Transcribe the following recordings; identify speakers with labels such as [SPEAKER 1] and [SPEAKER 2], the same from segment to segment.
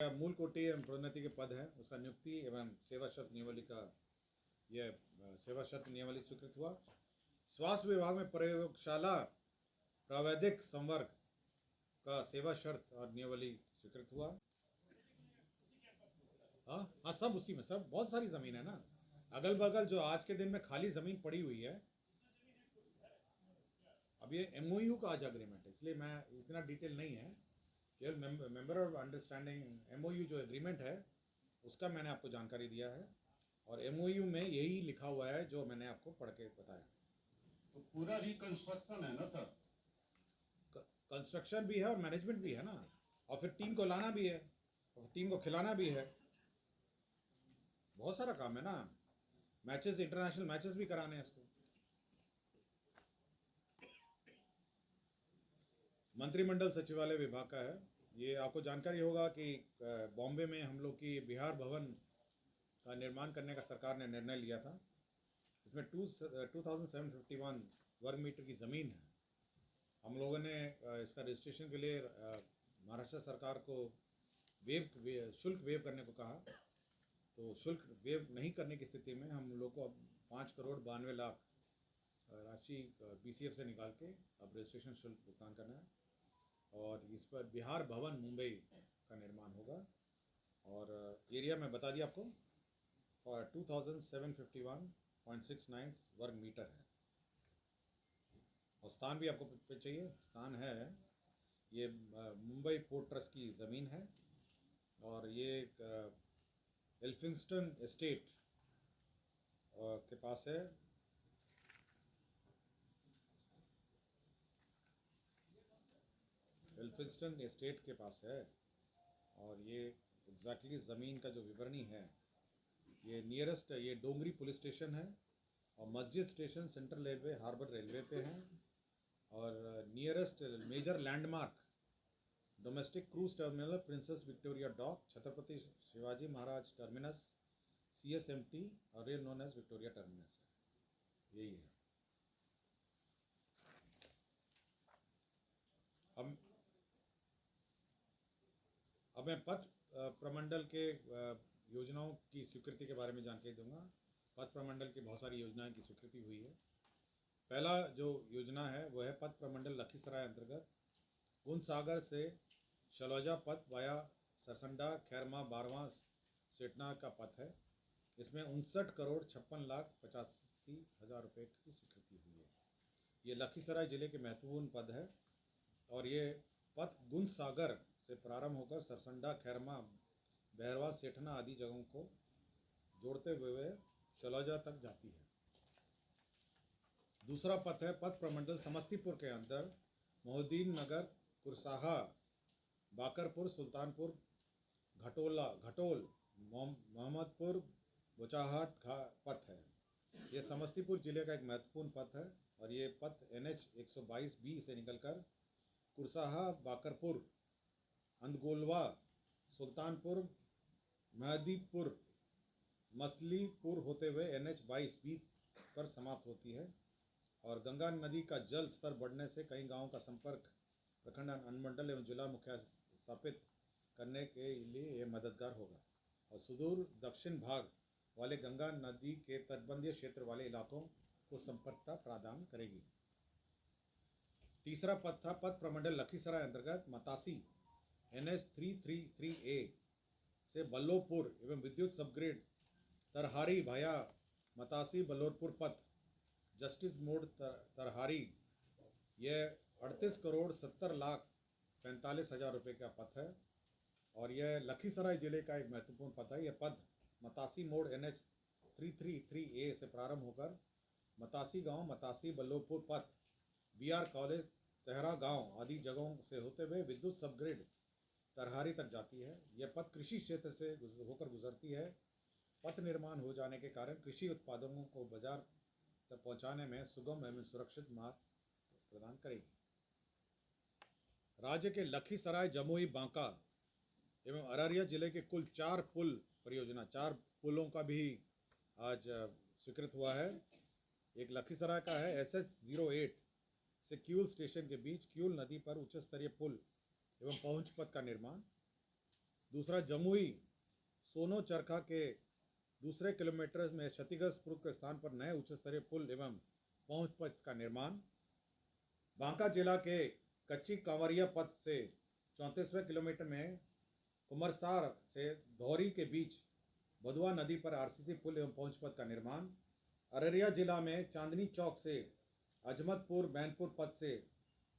[SPEAKER 1] मूल कोटि एवं प्रोन्नति के पद है उसका नियुक्ति एवं सेवा शर्त नियमावली का यह सेवा शर्त नियमावली स्वीकृत हुआ। स्वास्थ्य विभाग में प्रयोगशाला प्रावैधिक संवर्ग का सेवा शर्त और नियमावली स्वीकृत हुआ। हाँ हाँ, सब उसी में, सब बहुत सारी ज़मीन है ना अगल बगल जो आज के दिन में खाली ज़मीन पड़ी हुई है। अब ये MOU का आज अग्रीमेंट है, इसलिए मैं इतना डिटेल नहीं है, केवल मेंबर ऑफ अंडरस्टैंडिंग MOU जो एग्रीमेंट है उसका मैंने आपको जानकारी दिया है, और MOU में यही लिखा हुआ है जो मैंने आपको पढ़ के बताया।
[SPEAKER 2] तो पूरा रिकंस्ट्रक्शन है ना सर?
[SPEAKER 1] कंस्ट्रक्शन भी है और मैनेजमेंट भी है ना, और फिर टीम को लाना भी है और टीम को खिलाना भी है, बहुत सारा काम है ना। मैचेस, इंटरनेशनल मैचेस भी कराने हैं इसको। मंत्रिमंडल सचिवालय विभाग का है ये। आपको जानकारी होगा कि बॉम्बे में हम लोग की बिहार भवन का निर्माण करने का सरकार ने निर्णय लिया था। इसमें 2751 वर्ग मीटर की ज़मीन है। हम लोगों ने इसका रजिस्ट्रेशन के लिए महाराष्ट्र सरकार को शुल्क वेव करने को कहा, तो शुल्क वेव नहीं करने की स्थिति में हम लोग को अब 5,92,00,000 राशि BCF से निकाल के अब रजिस्ट्रेशन शुल्क भुगतान करना है, और इस पर बिहार भवन मुंबई का निर्माण होगा। और एरिया में बता दिया आपको, और 2751.69 वर्ग मीटर है। और स्थान भी आपको चाहिए, स्थान है ये मुंबई पोर्ट ट्रस्ट की ज़मीन है, और ये एल्फिंस्टन एस्टेट के पास है। एल्फिंस्टन एस्टेट के पास है, और ये एग्जैक्टली ज़मीन का जो विवरणी है, ये नियरेस्ट ये डोंगरी पुलिस स्टेशन है, और Masjid station central railway harbour railway पे हैं, और nearest major landmark domestic cruise terminal princess Victoria dock, Chhatrapati Shivaji Maharaj terminus, CSMT और rail known as Victoria terminus है, यही है। अब मैं पथ प्रमंडल के योजनाओं की स्वीकृति के बारे में जानकारी दूंगा। पथ प्रमंडल की बहुत सारी योजनाओं की स्वीकृति हुई है। पहला जो योजना है वो है पथ प्रमंडल लखीसराय अंतर्गत गुणसागर से शलौजा पथ वाया सरसंडा खैरमा बारवा सेटना का पथ है। इसमें 59,56,85,000 रुपये की स्वीकृति हुई है। ये लखीसराय जिले के महत्वपूर्ण पद है, और ये पथ गुणसागर से प्रारंभ होकर सरसंडा खैरमा बहरवा सेठना आदि जगहों को जोड़ते हुए शलौजा तक जाती है। दूसरा पथ है पथ प्रमंडल समस्तीपुर के अंदर मोहद्दीन नगर कुरसाहा बाकरपुर सुल्तानपुर घटोल मोहम्मदपुर बुचाहट पथ है। ये समस्तीपुर जिले का एक महत्वपूर्ण पथ है, और ये पथ NH 122B से निकलकर कुरसाहा बाकरपुर अंदगोलवा सुल्तानपुर महदीपुर मसलीपुर होते हुए NH 22B पर समाप्त होती है, और गंगा नदी का जल स्तर बढ़ने से कई गांवों का संपर्क प्रखंड अनुमंडल एवं जिला मुख्यालय स्थापित करने के लिए यह मददगार होगा, और सुदूर दक्षिण भाग वाले गंगा नदी के तटबंधीय क्षेत्र वाले इलाकों को संपर्कता प्रदान करेगी। तीसरा पथ था पथ प्रमंडल लखीसराय अंतर्गत मतासी NH 333A से बल्लोपुर एवं विद्युत सबग्रिड तरहारी भाया मतासी बल्लोरपुर पथ जस्टिस मोड़ तरहारी, यह 38,70,45,000 रुपये का पथ है, और यह लखीसराय जिले का एक महत्वपूर्ण पथ है। यह पथ मतासी मोड़ NH 333A से प्रारंभ होकर मतासी गांव मतासी बल्लोपुर पथ BR कॉलेज तेहरा गांव आदि जगहों से होते हुए विद्युत सबग्रिड तरहारी तक जाती है। यह पथ कृषि क्षेत्र से होकर गुजरती है। पथ निर्माण हो जाने के कारण कृषि उत्पादों को बाजार तक पहुंचाने में सुगम एवं सुरक्षित मार्ग प्रदान करेगी। राज्य के लखीसराय जमुई बांका एवं अररिया जिले के कुल 4 पुल परियोजना, 4 पुलों का भी आज स्वीकृत हुआ है। एक लखीसराय का है SH 08 से क्यूल स्टेशन के बीच क्यूल नदी पर उच्च स्तरीय पुल एवं पहुंच पथ का निर्माण। दूसरा जमुई सोनो चरखा के दूसरे किलोमीटर में क्षतिग्रस्त पुल के स्थान पर नए उच्च स्तरीय पुल एवं पहुंच पथ का निर्माण। बांका जिला के कच्ची कांवरिया पथ से 34वें किलोमीटर में कुमरसार से धौरी के बीच बधुआ नदी पर आरसीसी पुल एवं पहुंच पथ का निर्माण। अररिया जिला में चांदनी चौक से अजमतपुर बैनपुर पथ से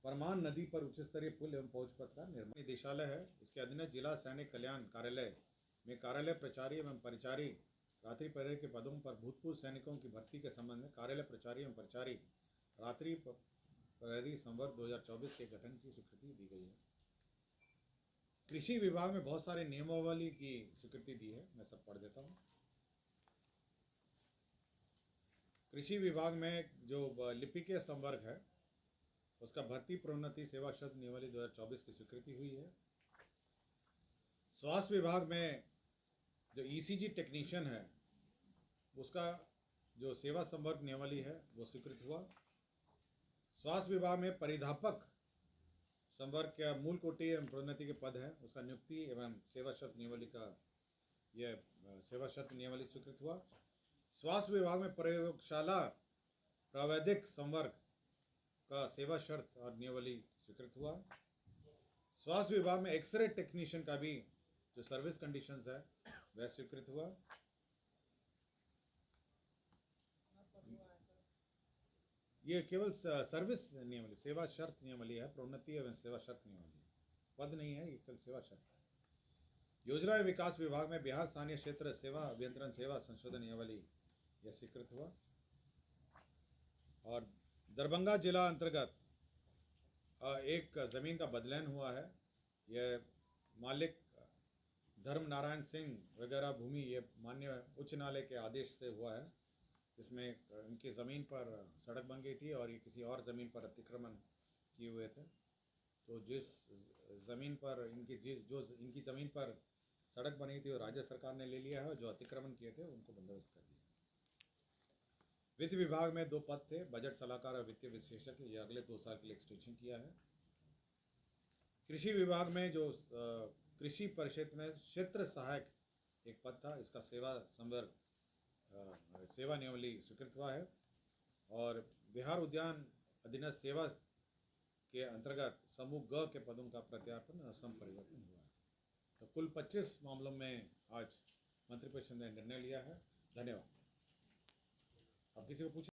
[SPEAKER 1] परमान नदी पर उच्च स्तरीय पुल एवं पहुंच पथ का निर्माण। निदेशालय है, इसके अधीन जिला सैनिक कल्याण कार्यालय में कार्यालय प्रचारी एवं परिचारी रात्रि प्रहरी के पदों पर भूतपूर्व सैनिकों की भर्ती के संबंध में कार्यालय प्रचारी एवं परिचारी रात्रि प्रहरी संवर्ग 2024 के गठन की स्वीकृति दी गई है। कृषि विभाग में बहुत सारे नियमावली की स्वीकृति दी है, मैं सब पढ़ देता हूँ। कृषि विभाग में जो लिपिकीय संवर्ग है उसका भर्ती प्रोन्नति सेवा शब्द नियमावली 2024 की स्वीकृति हुई है। स्वास्थ्य विभाग में जो ईसीजी टेक्नीशियन है उसका जो सेवा संवर्ग नियमावली है वो स्वीकृत हुआ। स्वास्थ्य विभाग में परिधापक संवर्ग का मूल कोटि एवं प्रोन्नति के पद है उसका नियुक्ति एवं सेवा शर्त नियमावली का यह सेवा शर्त नियमावली स्वीकृत हुआ। स्वास्थ्य विभाग में प्रयोगशाला प्रावैधिक संवर्ग का सेवा शर्त और नियमावली स्वीकृत हुआ। स्वास्थ्य विभाग में एक्सरे टेक्नीशियन का भी जो सर्विस कंडीशंस है वह स्वीकृत हुआ। ये केवल सर्विस नियमावली सेवा शर्त नियमावली है, प्रोन्नति एवं सेवा शर्त नियमावली, पद नहीं है, ये केवल सेवा शर्त है। योजना एवं विकास विभाग में बिहार स्थानीय क्षेत्र सेवा अभियंत्रण सेवा संशोधन नियमावली यह स्वीकृत हुआ। और दरभंगा जिला अंतर्गत एक ज़मीन का बदलान हुआ है। यह मालिक धर्म नारायण सिंह वगैरह भूमि ये मान्य उच्च न्यायालय के आदेश से हुआ है, जिसमें इनकी ज़मीन पर सड़क बन गई थी और ये किसी और ज़मीन पर अतिक्रमण किए हुए थे। तो जिस ज़मीन पर इनकी ज़मीन पर सड़क बनी थी वो राज्य सरकार ने ले लिया है, जो अतिक्रमण किए थे उनको बंदोबस्त कर दिया। वित्त विभाग में 2 पद थे, बजट सलाहकार और वित्तीय विशेषज्ञ, ये अगले 2 साल के लिए एक्सटेंशन किया है। कृषि विभाग में जो कृषि परिषद में क्षेत्र सहायक एक पद था, इसका सेवा संवर्ग सेवा नियमावली स्वीकृत हुआ है। और बिहार उद्यान अधीनस्थ सेवा के अंतर्गत समूह ग के पदों का प्रत्यार्पण संपरिवर्तन हुआ है। तो कुल 25 मामलों में आज मंत्रिपरिषद ने निर्णय लिया है। धन्यवाद। अब किसी को पूछ